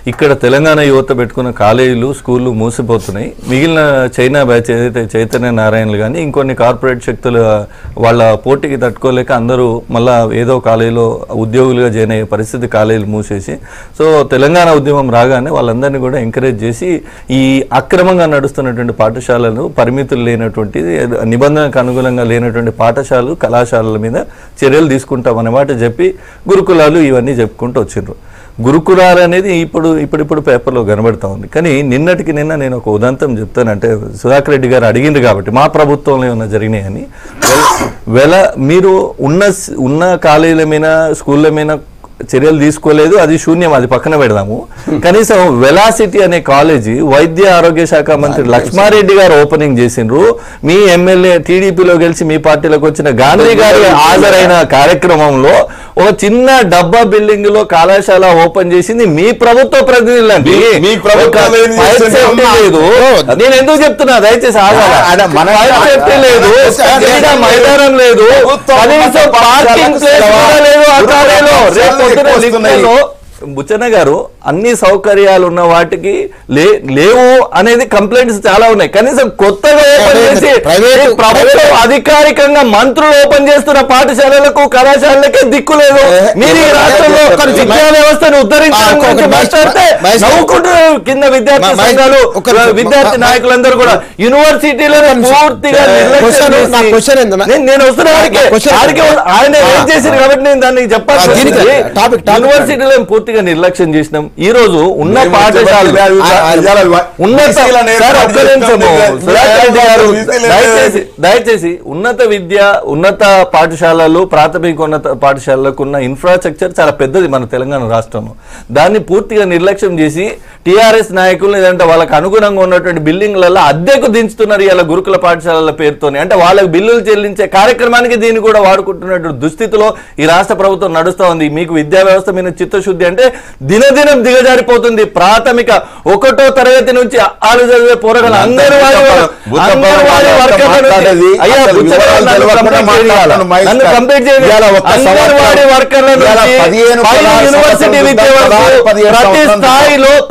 ఇక్కడ తెలంగాణ యువత పెట్టుకున్న కాలేజీలు స్కూళ్ళు మూసిపోతున్నాయి, మిగిలిన చైనా బ్యాచ్ ఏదైతే చైతన్య నారాయణలు కానీ ఇంకొన్ని కార్పొరేట్ శక్తులు వాళ్ళ పోటీకి తట్టుకోలేక అందరూ మళ్ళా ఏదో కాలేజీలో ఉద్యోగులుగా జాయిన్ అయ్యే పరిస్థితి కాలేజీలు మూసేసి, సో తెలంగాణ ఉద్యమం రాగానే వాళ్ళందరినీ కూడా ఎంకరేజ్ చేసి ఈ అక్రమంగా నడుస్తున్నటువంటి పాఠశాలలు పరిమితులు లేనటువంటి నిబంధనలకు అనుగుణంగా లేనటువంటి పాఠశాలలు కళాశాలల మీద చర్యలు తీసుకుంటామనే మాట చెప్పి గురుకులాలు ఇవన్నీ చెప్పుకుంటూ వచ్చిండ్రు. గురుకులాలు అనేది ఇప్పుడు పేపర్లో కనబడతా ఉంది. కానీ నిన్నటికి నిన్న నేను ఒక ఉదంతం చెప్తానంటే సుధాకర్ రెడ్డి గారు అడిగింది కాబట్టి మా ప్రభుత్వంలో ఏమన్నా జరిగినాయని, మీరు ఉన్న కాలేజీల మీద స్కూళ్ళ మీద చర్యలు తీసుకోలేదు, అది శూన్యం, అది పక్కన పెడదాము. కనీసం వెలాసిటీ అనే కాలేజీ వైద్య ఆరోగ్య శాఖ మంత్రి లక్ష్మారెడ్డి గారు ఓపెనింగ్ చేసిండ్రు. మీ ఎమ్మెల్యే టీడీపీలో గెలిచి మీ పార్టీలోకి వచ్చిన గాంధీ గారు హాజరైన కార్యక్రమంలో ఒక చిన్న డబ్బా బిల్డింగ్ లో కళాశాల ఓపెన్ చేసింది మీ ప్రభుత్వ ప్రతినిధులండి. లేదు, నేను ఎందుకు చెప్తున్నా దయచేసి లేదు, మైదానం లేదు, కనీసం పార్కింగ్ ప్లేస్ కూడా లేదు ఆ కాలేజీలో. బుచ్చన్న గారు అన్ని సౌకర్యాలు ఉన్న వాటికి లేవు అనేది కంప్లైంట్స్ చాలా ఉన్నాయి. కనీసం కొత్తగా ఓపెన్ చేసి ప్రభుత్వం అధికారికంగా మంత్రులు ఓపెన్ చేస్తున్న పాఠశాలలకు కళాశాలలకే దిక్కు లేదు. మీరు ఈ రాష్ట్రంలో విద్యా వ్యవస్థను ఉద్ధరించడానికి మాట్లాడితే నవ్వుకుంటూ కింద విద్యార్థి సంఘాలు విద్యార్థి నాయకులందరూ కూడా యూనివర్సిటీలో పూర్తిగా నేను వస్తున్న ఆయన ఏం చేసింది కాబట్టి నేను దాన్ని చెప్పాలి. యూనివర్సిటీలో పూర్తిగా నిర్లక్ష్యం చేసినాం. ఈ రోజు ఉన్న పాఠశాలలు దయచేసి ఉన్నత విద్య ఉన్నత పాఠశాలలు ప్రాథమిక ఉన్నత పాఠశాలలకు ఉన్న ఇన్ఫ్రాస్ట్రక్చర్ చాలా పెద్దది మన తెలంగాణ రాష్ట్రంలో. దాన్ని పూర్తిగా నిర్లక్ష్యం చేసి టీఆర్ఎస్ నాయకులు లేదంటే వాళ్ళకి అనుగుణంగా ఉన్నటువంటి బిల్డింగ్లలో అద్దెకు దించుతున్నారు ఇలా గురుకుల పాఠశాలల పేరుతోనే. అంటే వాళ్ళకి బిల్లులు చెల్లించే కార్యక్రమానికి దీన్ని కూడా వాడుకుంటున్నటువంటి దుస్థితిలో ఈ రాష్ట్ర ప్రభుత్వం నడుస్తూ ఉంది. మీకు విద్యా వ్యవస్థ మీద చిత్తశుద్ధి అంటే దినదినం దిగజారిపోతుంది. ప్రాథమిక 1వ తరగతి నుంచి ఆలు చదివే పోరగాళ్ళు అందరూ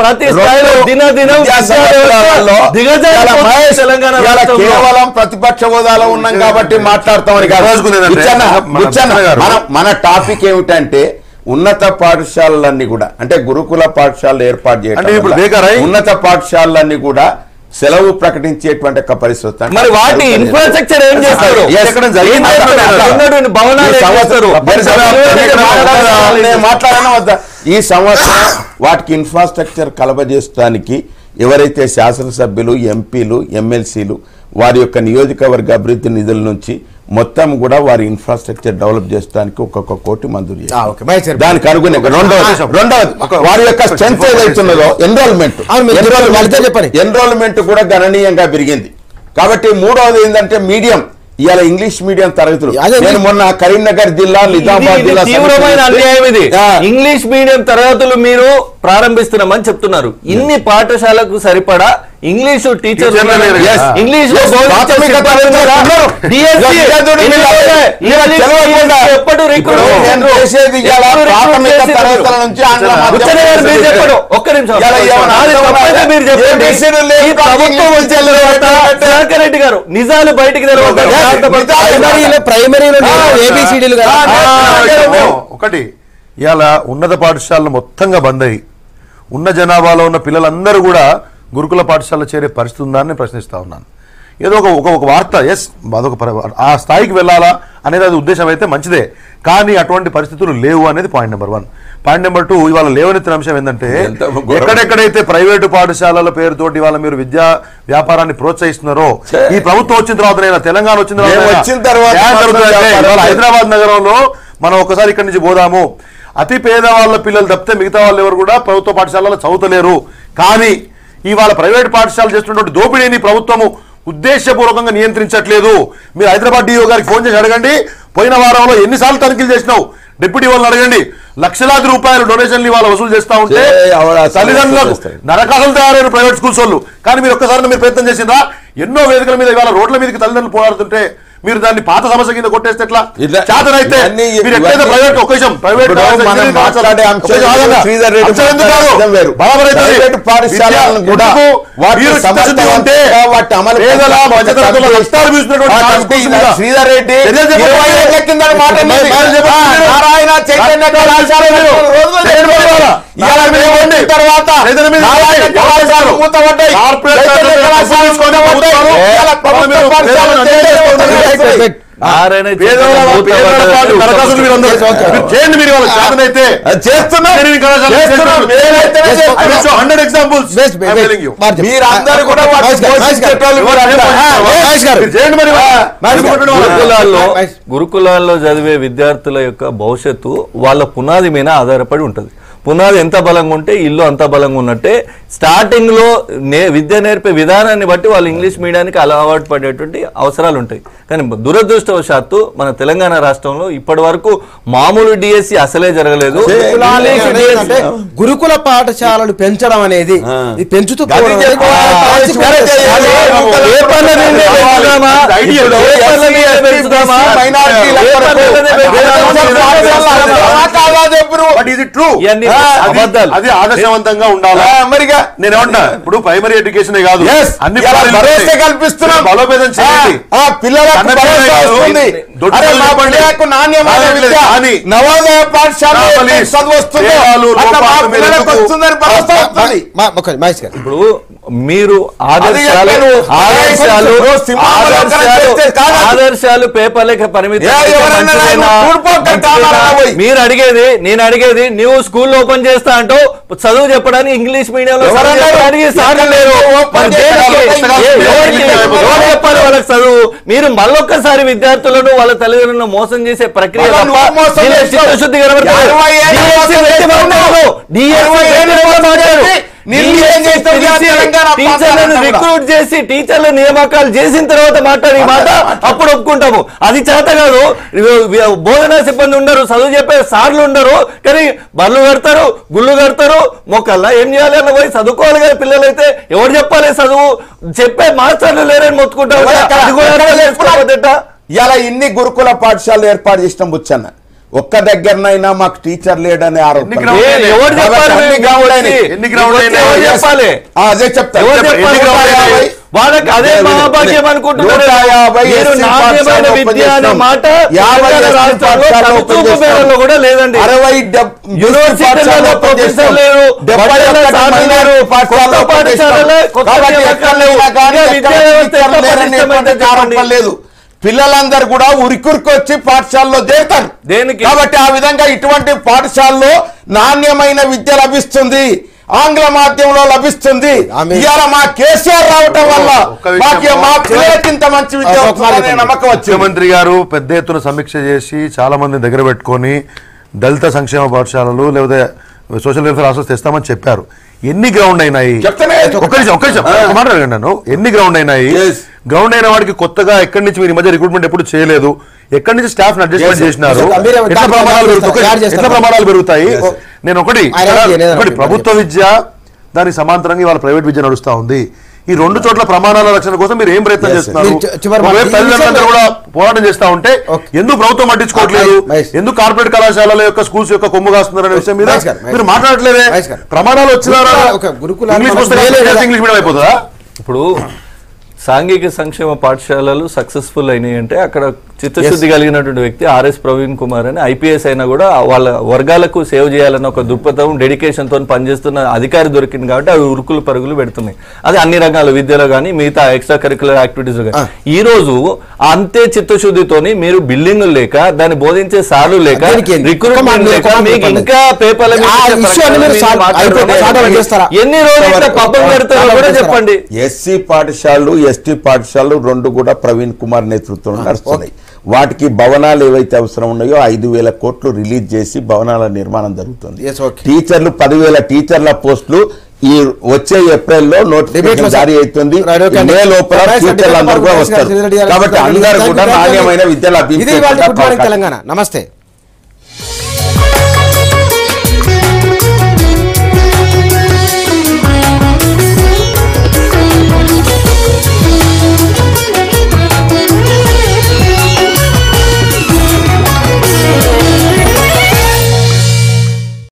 ప్రతి స్థాయిలో దినదినం కేవలం ప్రతిపక్ష హోదాలో ఉన్నాం కాబట్టి మాట్లాడతామని. మన టాపిక్ ఏమిటంటే ఉన్నత పాఠశాలలన్నీ కూడా అంటే గురుకుల పాఠశాలలు ఏర్పాటు చేయడం, ఉన్నత పాఠశాలలన్నీ కూడా సెలవు ప్రకటించేటువంటి ఒక పరిస్థితి. మరి వాటి ఇన్ఫ్రాస్ట్రక్చర్ ఏం చేస్తారు? మాట్లాడడం వద్ద ఈ సంవత్సరం వాటికి ఇన్ఫ్రాస్ట్రక్చర్ కలపజేయడానికి ఎవరైతే శాసనసభ్యులు, ఎంపీలు, ఎమ్మెల్సీలు వారి యొక్క నియోజకవర్గ అభివృద్ధి నిధుల నుంచి మొత్తం కూడా వారి ఇన్ఫ్రాస్ట్రక్చర్ డెవలప్ చేయడానికి 1 కోటి మంజూరు చేశారు. దానికి అనుగుణంగా రెండవది వారి యొక్క స్ట్రెంత్ ఏదైతున్నదో ఎన్రోల్మెంట్ కూడా గణనీయంగా పెరిగింది. కాబట్టి మూడవది ఏంటంటే మీడియం, ఇవాళ ఇంగ్లీష్ మీడియం తరగతులు. నేను మొన్న కరీంనగర్ జిల్లా, నిజామాబాద్ జిల్లా తీవ్రమైన అన్యాయం ఇది. ఇంగ్లీష్ మీడియం తరగతులు మీరు ప్రారంభిస్తున్నామని చెప్తున్నారు. ఇన్ని పాఠశాలకు సరిపడా ఇంగ్లీషు టీచర్ ఇంగ్లీష్ రెడ్డి గారు నిజాలు బయటికి ఒకటి ఇవాళ ఉన్నత పాఠశాలలు మొత్తంగా బంద్ అయ్యి ఉన్న జనాభాలో ఉన్న పిల్లలందరూ కూడా గురుకుల పాఠశాలలో చేరే పరిస్థితి ఉందని ప్రశ్నిస్తా ఉన్నాను. ఏదో ఒక వార్త, ఎస్ అదొక ఆ స్థాయికి వెళ్ళాలా అనేది అది ఉద్దేశం అయితే మంచిదే, కానీ అటువంటి పరిస్థితులు లేవు అనేది పాయింట్ నెంబర్ 1. పాయింట్ నెంబర్ 2, ఇవాళ లేవనెత్తిన అంశం ఏంటంటే ఎక్కడెక్కడైతే ప్రైవేటు పాఠశాలల పేరుతోటి ఇవాళ మీరు విద్యా వ్యాపారాన్ని ప్రోత్సహిస్తున్నారో, ఈ ప్రభుత్వం వచ్చిన తర్వాత తెలంగాణ వచ్చిన తర్వాత హైదరాబాద్ నగరంలో మనం ఒకసారి ఇక్కడి నుంచి పోదాము. అతి పేదవాళ్ళ పిల్లలు తప్పితే మిగతా వాళ్ళు ఎవరు కూడా ప్రభుత్వ పాఠశాలలో చదువుతలేరు. కానీ ఇవాళ ప్రైవేట్ పాఠశాలలు చేస్తున్నటువంటి దోపిడీని ప్రభుత్వము ఉద్దేశపూర్వకంగా నియంత్రించట్లేదు. మీరు హైదరాబాద్ డిఓ గారికి ఫోన్ చేసి అడగండి, పోయిన వారంలో ఎన్నిసార్లు తనిఖీలు చేసినావు, డిప్యూటీ వాళ్ళని అడగండి. లక్షలాది రూపాయలు డొనేషన్లు ఇవాళ వసూలు చేస్తా ఉంటే తల్లిదండ్రులకు నరకాలు తయారైన ప్రైవేట్ స్కూల్స్ వాళ్ళు. కానీ మీరు ఒక్కసారి మీరు ప్రయత్నం చేసిందా? ఎన్నో వేదికల మీద ఇవాళ రోడ్ల మీదకి తల్లిదండ్రులు పోరాడుతుంటే మీరు దాన్ని పాత సమస్య కింద కొట్టేస్తే ఎట్లా? చేతనైతే మీరు ఎట్లయితే ప్రైవేట్ ఒకేషన్ ప్రైవేట్ శ్రీధర్ రెడ్డి నారాయణ చైతన్య తర్వాత గురుకులాల్లో చదివే విద్యార్థుల యొక్క భవిష్యత్తు వాళ్ళ పునాది మీద ఆధారపడి ఉంటుంది. పునాది ఎంత బలంగా ఉంటే ఇల్లు అంత బలంగా ఉన్నట్టే. స్టార్టింగ్ లో విద్య నేర్పే విధానాన్ని బట్టి వాళ్ళు ఇంగ్లీష్ మీడియానికి అలవాటు పడేటువంటి అవసరాలు ఉంటాయి. కానీ దురదృష్టవశాత్తు మన తెలంగాణ రాష్ట్రంలో ఇప్పటి వరకు మామూలు డిఎస్సి అసలే జరగలేదు. గురుకుల పాఠశాలలు పెంచడం అనేది పెంచుతూ అది ఆదర్శవంతంగా ఉండాలి. మరిగా నేనేమంటా, ఇప్పుడు ప్రైమరీ ఎడ్యుకేషన్ కాదు, అన్ని కల్పిస్తున్నాం, బలోపేతం చేయండి. నవోదయ పాఠశాల ఇప్పుడు మీరు ఆదర్శాలు పేపర్లకి పరిమితం. మీరు అడిగేది, నేను అడిగేది, నువ్వు స్కూల్ ఓపెన్ చేస్తా అంటూ చదువు చెప్పడానికి ఇంగ్లీష్ మీడియంలో సార్లు లేరు. ఎవరు చెప్పాలి వాళ్ళకి చదువు? మీరు మళ్ళొక్కసారి విద్యార్థులను వాళ్ళ తల్లిదండ్రులను మోసం చేసే ప్రక్రియ చిత్తశుద్ధి రిక్రూట్ చేసి టీచర్ల నియామకాలు చేసిన తర్వాత మాట్లాడే మాట అప్పుడు ఒప్పుకుంటాము. అది చేత కాదు. బోధనా సిబ్బంది ఉండరు, చదువు చెప్పే సార్లు ఉండరు, కానీ బళ్ళు కడతారు, గుళ్ళు కడతారు, మొక్కల్లా ఏం చేయాలి అన్న పోయి చదువుకోవాలి కదా. పిల్లలైతే ఎవరు చెప్పాలి చదువు? చెప్పే మాస్టర్లు లేరని మొత్తుకుంటారు. ఇలా ఇన్ని గురుకుల పాఠశాలలు ఏర్పాటు చేసిన బుచ్చన్న, ఒక్క దగ్గరనైనా మాకు టీచర్ లేడనే ఆరోపణ. అదే చెప్తారు. వాళ్ళకి అదే మహాభాగ్యం అనుకుంటున్నారు. కూడా లేదండి. 60 యూనివర్సిటీలలో ప్రొఫెసర్ లేరు, లేదు. పిల్లలందరూ కూడా ఉరికురికి పాఠశాలలో చేరుతారు. దేనికి? కాబట్టి ఆ విధంగా ఇటువంటి పాఠశాలలో నాణ్యమైన విద్య లభిస్తుంది, ఆంగ్ల మాధ్యమంలో లభిస్తుంది. ఇవాళ మా కేసీఆర్ రావటం వల్ల మా పిల్లలకి ఇంత మంచి విద్య వస్తుందనే నమ్మకం వచ్చింది. ముఖ్యమంత్రి గారు పెద్ద ఎత్తున సమీక్ష చేసి చాలా మంది దగ్గర పెట్టుకొని దళిత సంక్షేమ పాఠశాలలు లేదా సోషల్ వెల్ఫేర్ హాస్టల్స్ తెస్తామని చెప్పారు. ఎన్ని గ్రౌండ్ అయినాయి? మాట్లాడగండి నన్ను. ఎన్ని గ్రౌండ్ అయినాయి? గ్రౌండ్ అయిన వాడికి కొత్తగా ఎక్కడి నుంచి మీరు ఈ మధ్య రిక్రూట్మెంట్ ఎప్పుడు చేయలేదు, ఎక్కడి నుంచి స్టాఫ్ అడ్జస్ట్మెంట్ చేసినారు, ఎట్లా ప్రమాణాలు పెరుగుతాయి? నేను ఒకటి ప్రభుత్వ విద్య, దానికి సమాంతరంగా ఇవాళ ప్రైవేట్ విద్య నడుస్తా ఉంది. ఈ రెండు చోట్ల ప్రమాణాల రక్షణ కోసం మీరు ఏం ప్రయత్నం చేస్తున్నారు? తల్లిదండ్రులందరూ కూడా పోరాటం చేస్తా ఉంటే ఎందుకు ప్రభుత్వం పట్టించుకోవట్లేదు? ఎందుకు కార్పొరేట్ కళాశాలల యొక్క స్కూల్స్ యొక్క కొమ్ము కాస్తున్నారనే విషయం మీద మీరు మాట్లాడట్లేదే? ప్రమాణాలు వచ్చినారా? ఇంగ్లీష్ మీడియం అయిపోతుందా? ఇప్పుడు సాంఘిక సంక్షేమ పాఠశాలలు సక్సెస్ఫుల్ అయినాయి అంటే అక్కడ చిత్తశుద్ధి కలిగినటువంటి వ్యక్తి ఆర్ఎస్ ప్రవీణ్ కుమార్ అని ఐపీఎస్ అయినా కూడా వాళ్ళ వర్గాలకు సేవ్ చేయాలన్న ఒక దృక్పథం, డెడికేషన్ తో పనిచేస్తున్న అధికారి దొరికింది కాబట్టి అవి ఉరుకులు పరుగులు పెడుతున్నాయి. అది అన్ని రకాల విద్యలో కానీ మిగతా ఎక్స్ట్రా కరిక్యులర్ యాక్టివిటీస్ కానీ. ఈ రోజు అంతే చిత్తశుద్ధితోని మీరు బిల్డింగులు లేక, దాన్ని బోధించే సార్లు లేక, రిక్రూట్మెంట్ లేక, మీకు ఇంకా పేపర్ల ఎన్ని రోజులు పబ్బం పెడతారో కూడా చెప్పండి. ఎస్సీ పాఠశాలలు, ఎస్టీ పాఠశాలలు రెండు కూడా ప్రవీణ్ కుమార్ నేతృత్వంలో నడుస్తున్నాయి. వాటికి భవనాలు ఏవైతే అవసరం ఉన్నాయో 5,000 కోట్లు రిలీజ్ చేసి భవనాల నిర్మాణం జరుగుతుంది. Yes, okay. టీచర్లు 10,000 టీచర్ల పోస్టులు ఈ వచ్చే ఏప్రిల్లో నోటిఫికేషన్ జారీ అవుతుంది. మే లోపల టీచర్లు అందరూ కూడా వస్తారు. కాబట్టి అందరూ కూడా నాణ్యమైన విద్య ఇది ఇవాళ గుడ్ మార్నింగ్ తెలంగాణ. నమస్తే.